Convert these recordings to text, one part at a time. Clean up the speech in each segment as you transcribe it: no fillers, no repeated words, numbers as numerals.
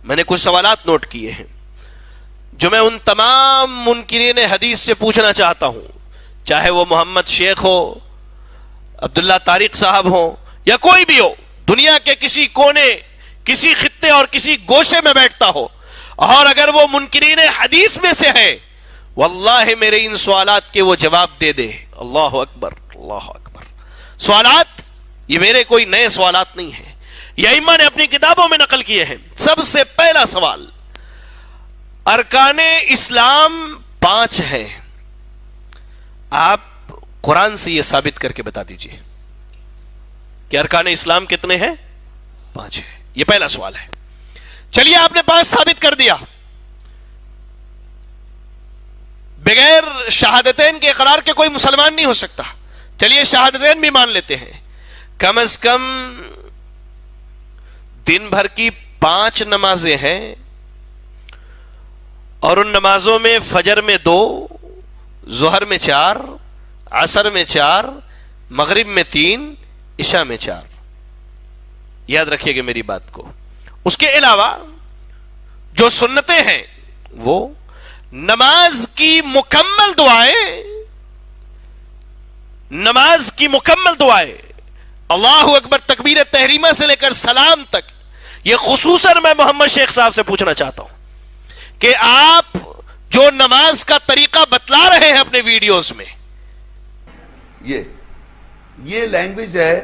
میں نے کچھ سوالات نوٹ کیے ہیں جو میں ان تمام منکرین حدیث سے پوچھنا چاہتا ہوں، چاہے وہ محمد شیخ ہو، عبداللہ طارق صاحب ہو، یا کوئی بھی ہو، دنیا کے کسی کونے، کسی خطے اور کسی گوشے میں بیٹھتا ہو، اور اگر وہ منکرین حدیث میں سے ہے، واللہ میرے ان سوالات کے وہ جواب دے دے۔ اللہ اکبر، اللہ اکبر۔ سوالات یہ میرے کوئی نئے سوالات نہیں ہیں، یہ ائمہ نے اپنی کتابوں میں نقل کیے ہیں۔ سب سے پہلا سوال، ارکان اسلام 5 ہیں، آپ قرآن سے یہ ثابت کر کے بتا دیجئے کہ ارکان اسلام کتنے ہیں؟ 5 ہیں۔ یہ پہلا سوال ہے۔ چلیے آپ نے 5 ثابت کر دیا، بغیر شہادتین کے اقرار کے کوئی مسلمان نہیں ہو سکتا۔ چلیے شہادتین بھی مان لیتے ہیں، کم از کم دن بھر کی 5 نمازیں ہیں، اور ان نمازوں میں فجر میں 2، ظہر میں 4، عصر میں 4، مغرب میں 3، عشاء میں 4۔ یاد رکھیے گا میری بات کو۔ اس کے علاوہ جو سنتیں ہیں وہ نماز کی مکمل دعائیں، نماز کی مکمل دعائیں، اللہ اکبر تکبیر تحریمہ سے لے کر سلام تک۔ یہ خصوصاً میں محمد شیخ صاحب سے پوچھنا چاہتا ہوں کہ آپ جو نماز کا طریقہ بتلا رہے ہیں اپنے ویڈیوز میں، یہ لینگویج ہے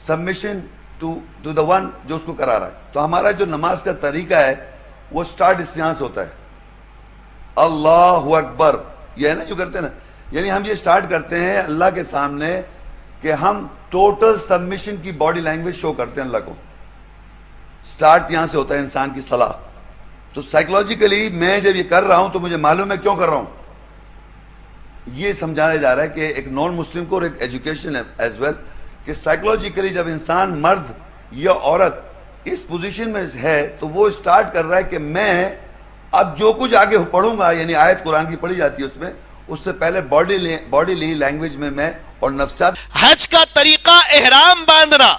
سبمیشن ٹو دا ون جو اس کو کرا رہا ہے۔ تو ہمارا جو نماز کا طریقہ ہے وہ سٹارٹ اس یہاں سے ہوتا ہے، اللہ اکبر، یہ ہے نا جو کرتے ہیں نا، یعنی ہم یہ سٹارٹ کرتے ہیں اللہ کے سامنے کہ ہم ٹوٹل سبمیشن کی باڈی لینگویج شو کرتے ہیں اللہ کو۔ سٹارٹ یہاں سے ہوتا ہے انسان کی صلاح۔ تو سائیکولوجیکلی میں جب یہ کر رہا ہوں تو مجھے معلوم ہے کیوں کر رہا ہوں۔ یہ سمجھایا جا رہا ہے کہ ایک نان مسلم کو، اور ایک ایجوکیشن ہے ایز ویل، کہ سائیکولوجیکلی جب انسان مرد یا عورت اس پوزیشن میں ہے تو وہ سٹارٹ کر رہا ہے کہ میں اب جو کچھ آگے پڑھوں گا، یعنی آیت قرآن کی پڑھی جاتی ہے اس میں، اس سے پہلے باڈیلی لینگویج میں اور نفسیات۔ حج کا طریقہ احرام باندھنا،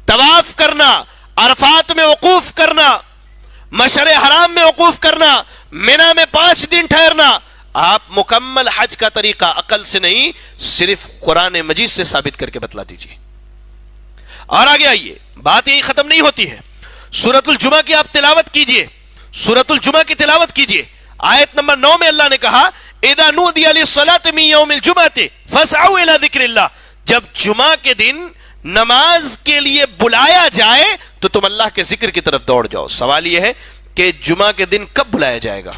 طواف کرنا، عرفات میں وقوف کرنا، مشعر حرام میں وقوف کرنا، منی میں 5 دن ٹھہرنا، آپ مکمل حج کا طریقہ عقل سے نہیں، صرف قرآن مجید سے ثابت کر کے بتلا دیجیے۔ اور آگے آئیے، بات یہی ختم نہیں ہوتی ہے۔ سورۃ الجمعہ کی آپ تلاوت کیجئے، سورۃ الجمعہ کی تلاوت کیجئے۔ آیت نمبر 9 میں اللہ نے کہا اذا نودی للصلاۃ من یوم الجمعۃ فاسعوا الی ذکر اللہ، جب جمعہ کے دن نماز کے لیے بلایا جائے تو تم اللہ کے ذکر کی طرف دوڑ جاؤ۔ سوال یہ ہے کہ جمعہ کے دن کب بلایا جائے گا؟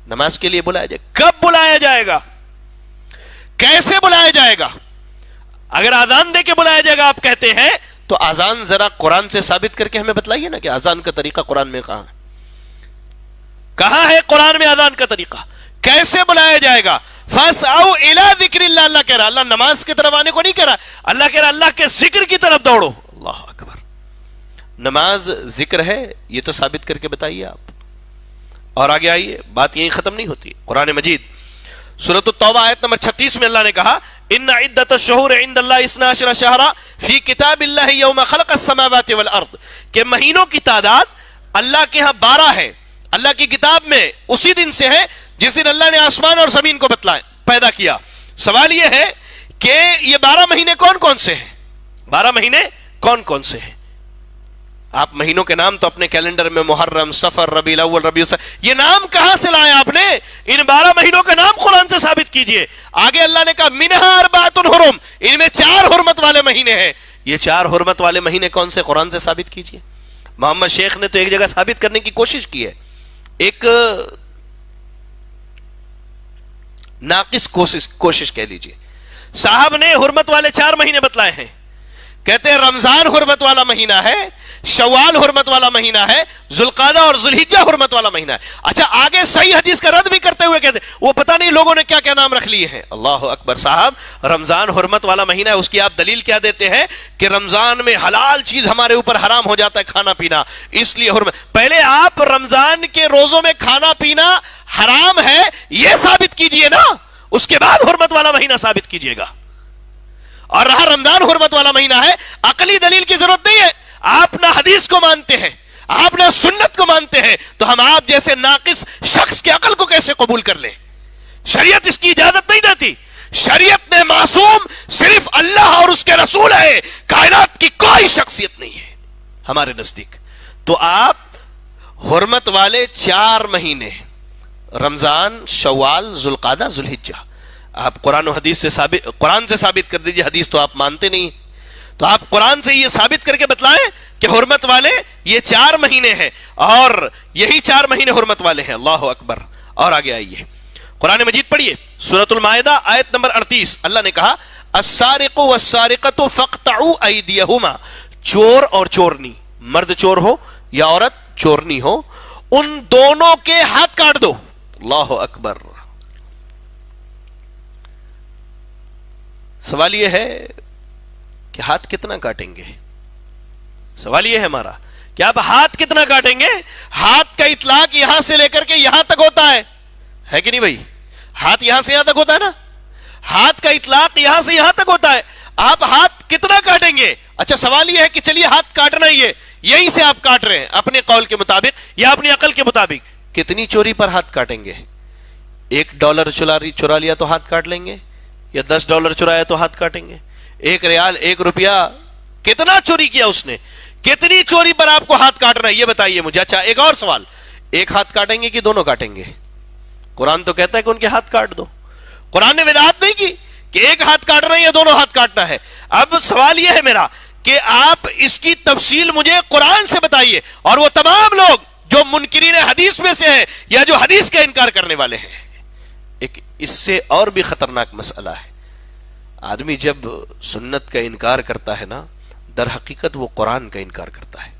نماز کے لیے بلایا جائے گا، کب بلایا جائے گا، کیسے بلایا جائے گا؟ اگر آذان دے کے بلایا جائے گا آپ کہتے ہیں تو آذان ذرا قرآن سے ثابت کر کے ہمیں بتلائیے نا کہ آذان کا طریقہ قرآن میں کہاں ہے؟ کہاں ہے قرآن میں آذان کا طریقہ؟ کیسے بلایا جائے گا؟ فاسعوا الی ذکر اللہ، اللہ کہہ رہا، اللہ نماز کی طرف آنے کو نہیں کہہ رہا، اللہ کہہ رہا اللہ کے ذکر کی طرف دوڑو۔ اللہ اکبر۔ نماز ذکر ہے، یہ تو ثابت کر کے بتائیے آپ۔ اور آگے آئیے، بات یہی ختم نہیں ہوتی۔ قرآن مجید سورۃ التوبہ آیت نمبر 36 میں اللہ نے کہا ان عدت الشہور عند اللہ 12 شہرا فی کتاب اللہ یوم خلق السماوات والارض، کہ مہینوں کی تعداد اللہ کے ہاں 12 ہے، اللہ کی کتاب میں اسی دن سے ہے جس دن اللہ نے آسمان اور زمین کو پیدا کیا۔ سوال یہ ہے کہ یہ 12 مہینے کون کون سے ہیں؟ 12 مہینے کون کون سے ہیں؟ آپ مہینوں کے نام تو اپنے کیلنڈر میں محرم، صفر، ربیع الاول، ربیع الثانی، یہ نام کہاں سے لائے آپ نے؟ ان 12 مہینوں کا نام قرآن سے ثابت کیجئے۔ آگے اللہ نے کہا منہا اربعۃ حرم، ان میں 4 حرمت والے مہینے ہیں۔ یہ 4 حرمت والے مہینے کون سے؟ قرآن سے ثابت کیجئے۔ محمد شیخ نے تو ایک جگہ ثابت کرنے کی کوشش کی ہے، ایک ناقص کوشش کہہ لیجئے۔ صاحب نے حرمت والے 4 مہینے بتلائے ہیں، کہتے ہیں رمضان حرمت والا مہینہ ہے، شوال حرمت والا مہینہ ہے، ذوالقعدہ اور ذوالحجہ حرمت والا مہینہ ہے۔ اچھا آگے صحیح حدیث کا رد بھی کرتے ہوئے کہتے ہیں وہ پتہ نہیں لوگوں نے کیا کیا نام رکھ لیے ہیں۔ اللہ اکبر۔ صاحب رمضان حرمت والا مہینہ ہے، اس کی آپ دلیل کیا دیتے ہیں کہ رمضان میں حلال چیز ہمارے اوپر حرام ہو جاتا ہے، کھانا پینا، اس لیے حرمت۔ پہلے آپ رمضان کے روزوں میں کھانا پینا حرام ہے یہ ثابت کیجئے نا، اس کے بعد حرمت والا مہینہ ثابت کیجئے گا۔ اور رہا رمضان حرمت والا مہینہ ہے، عقلی دلیل کی ضرورت نہیں ہے، آپ نہ حدیث کو مانتے ہیں، آپ نہ سنت کو مانتے ہیں تو ہم آپ جیسے ناقص شخص کی عقل کو کیسے قبول کر لیں؟ شریعت اس کی اجازت نہیں دیتی. شریعت نے معصوم صرف اللہ اور اس کے رسول ہے، کائنات کی کوئی شخصیت نہیں ہے ہمارے نزدیک. تو آپ حرمت والے 4 مہینے رمضان، شوال، ذوالقعدہ، ذوالحجہ، آپ قرآن و حدیث سے قرآن سے ثابت کر دیجئے. حدیث تو آپ مانتے نہیں، تو آپ قرآن سے یہ ثابت کر کے بتلائیں کہ حرمت والے یہ 4 مہینے ہیں اور یہی 4 مہینے حرمت والے ہیں. اللہ اکبر. اور آگے آئیے قرآن مجید پڑھیے سورۃ المائدہ آیت نمبر 38. اللہ نے کہا السارق والسارقۃ فاقطعوا ایدیہما، چور اور چورنی، مرد چور ہو یا عورت چورنی ہو، ان دونوں کے ہاتھ کاٹ دو. اللہ اکبر. سوال یہ ہے کہ ہاتھ کتنا کاٹیں گے؟ سوال یہ ہے ہمارا کہ آپ ہاتھ کتنا کاٹیں گے؟ ہاتھ کا اطلاق یہاں سے لے کر کے یہاں تک ہوتا ہے کہ نہیں بھائی؟ ہاتھ یہاں سے یہاں تک ہوتا ہے نا، ہاتھ کا اطلاق یہاں سے یہاں تک ہوتا ہے. آپ ہاتھ کتنا کاٹیں گے؟ اچھا سوال یہ ہے کہ چلیے ہاتھ کاٹنا ہی ہے، یہیں سے آپ کاٹ رہے ہیں اپنے قول کے مطابق یا اپنی عقل کے مطابق، کتنی چوری پر ہاتھ کاٹیں گے؟ $1 چرا لیا تو ہاتھ کاٹ لیں گے، یا $10 چرایا تو ہاتھ کاٹیں گے؟ 1 ریال، 1 روپیہ، کتنا چوری کیا اس نے؟ کتنی چوری پر آپ کو ہاتھ کاٹنا ہے یہ بتائیے مجھے. اچھا ایک اور سوال، ایک ہاتھ کاٹیں گے کہ دونوں کاٹیں گے؟ قرآن تو کہتا ہے کہ ان کے ہاتھ کاٹ دو. قرآن نے وضاحت نہیں کی کہ ایک ہاتھ کاٹنا ہے یا دونوں ہاتھ کاٹنا ہے. اب سوال یہ ہے میرا کہ آپ اس کی تفصیل مجھے قرآن سے بتائیے، اور وہ تمام لوگ جو منکرین حدیث میں سے ہیں یا جو حدیث کا انکار کرنے والے ہیں. ایک اس سے اور بھی خطرناک مسئلہ ہے، آدمی جب سنت کا انکار کرتا ہے نا، در حقیقت وہ قرآن کا انکار کرتا ہے.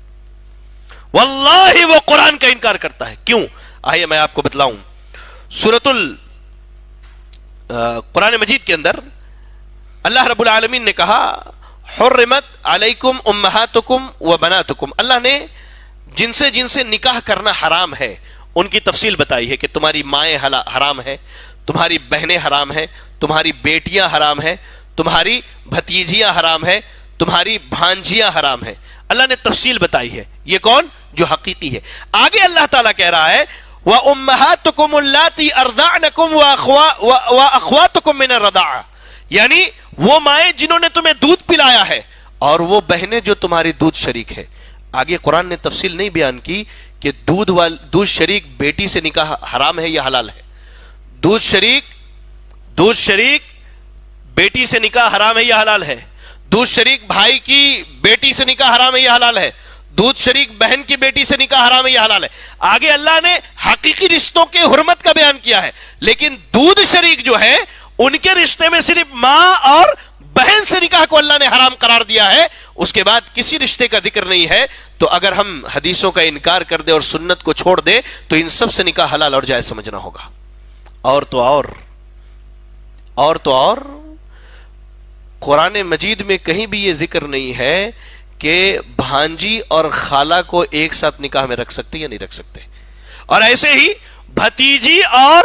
واللہ وہ قرآن کا انکار کرتا ہے. کیوں؟ آئیے میں آپ کو بتلاؤں. قرآن مجید کے اندر اللہ رب العالمین نے کہا حرمت علیکم امہاتکم و بناتکم. اللہ نے جن سے نکاح کرنا حرام ہے ان کی تفصیل بتائی ہے کہ تمہاری مائیں حرام ہے، تمہاری بہنیں حرام ہیں، تمہاری بیٹیاں حرام ہیں، تمہاری بھتیجیاں حرام ہیں، تمہاری بھانجیاں حرام ہیں. اللہ نے تفصیل بتائی ہے. یہ کون؟ جو حقیقی ہے. آگے اللہ تعالیٰ کہہ رہا ہے وَأُمَّهَاتُكُمُ اللَّاتِي أَرْضَعْنَكُمْ وَأَخْوَاتُكُمْ مِنَ الرَّضَاعَةِ، یعنی وہ مائیں جنہوں نے تمہیں دودھ پلایا ہے اور وہ بہنیں جو تمہاری دودھ شریک ہے. آگے قرآن نے تفصیل نہیں بیان کی کہ دودھ شریک بیٹی سے نکاح حرام ہے یا حلال ہے. دودھ شریک بیٹی سے نکاح حرام ہے یا حلال ہے. دودھ شریک بھائی کی بیٹی سے نکاح حرام ہے یا حلال ہے. دودھ شریک بہن کی بیٹی سے نکاح حرام ہے یا حلال ہے. آگے اللہ نے حقیقی رشتوں کے حرمت کا بیان کیا ہے، لیکن دودھ شریک جو ہے ان کے رشتے میں صرف ماں اور بہن سے نکاح کو اللہ نے حرام قرار دیا ہے، اس کے بعد کسی رشتے کا ذکر نہیں ہے. تو اگر ہم حدیثوں کا انکار کر دیں اور سنت کو چھوڑ دیں تو ان سب سے نکاح حلال اور جائز سمجھنا ہوگا. اور قرآن مجید میں کہیں بھی یہ ذکر نہیں ہے کہ بھانجی اور خالہ کو ایک ساتھ نکاح میں رکھ سکتے یا نہیں رکھ سکتے، اور ایسے ہی بھتیجی اور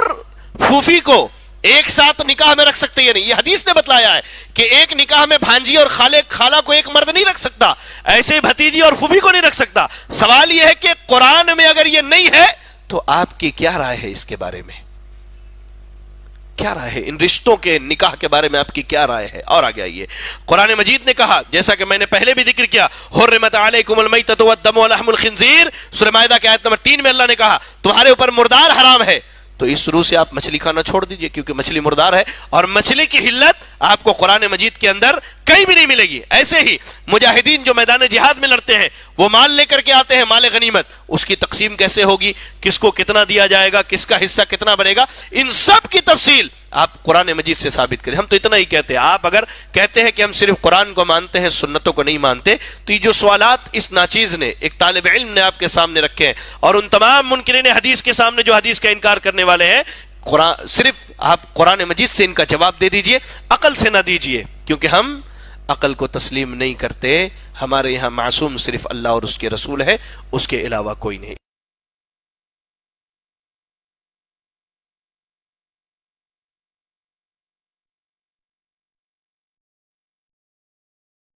پھوپھی کو ایک ساتھ نکاح میں رکھ سکتے یا نہیں. یہ حدیث نے بتلایا ہے کہ ایک نکاح میں بھانجی اور خالہ کو ایک مرد نہیں رکھ سکتا، ایسے بھتیجی اور پھوپھی کو نہیں رکھ سکتا. سوال یہ ہے کہ قرآن میں اگر یہ نہیں ہے تو آپ کی کیا رائے ہے اس کے بارے میں؟ کیا رائے ہے ان رشتوں کے نکاح کے بارے میں؟ آپ کی کیا رائے ہے؟ اور آگے آئیے قرآن مجید نے کہا، جیسا کہ میں نے پہلے بھی ذکر کیا، حرمت علیکم المیتۃ والدم ولحم الخنزیر. سورہ مائدہ کی آیت نمبر 3 میں اللہ نے کہا تمہارے اوپر مردار حرام ہے. تو اس روح سے آپ مچھلی کھانا چھوڑ دیجئے کیونکہ مچھلی مردار ہے، اور مچھلی کی حلت آپ کو قرآن مجید کے اندر کہیں بھی نہیں ملے گی. ایسے ہی مجاہدین جو میدان جہاد میں لڑتے ہیں وہ مال لے کر کے آتے ہیں، مال غنیمت، اس کی تقسیم کیسے ہوگی، کس کو کتنا دیا جائے گا، کس کا حصہ کتنا بنے گا، ان سب کی تفصیل آپ قرآن مجید سے ثابت کریں. ہم تو اتنا ہی کہتے ہیں. آپ اگر کہتے ہیں کہ ہم صرف قرآن کو مانتے ہیں سنتوں کو نہیں مانتے، تو یہ جو سوالات اس ناچیز نے، ایک طالب علم نے آپ کے سامنے رکھے ہیں، اور ان تمام منکرین حدیث کے سامنے جو حدیث کا انکار کرنے والے ہیں، صرف آپ قرآن مجید سے ان کا جواب دے دیجئے، عقل سے نہ دیجئے، کیونکہ ہم عقل کو تسلیم نہیں کرتے. ہمارے یہاں معصوم صرف اللہ اور اس کے رسول ہے، اس کے علاوہ کوئی نہیں.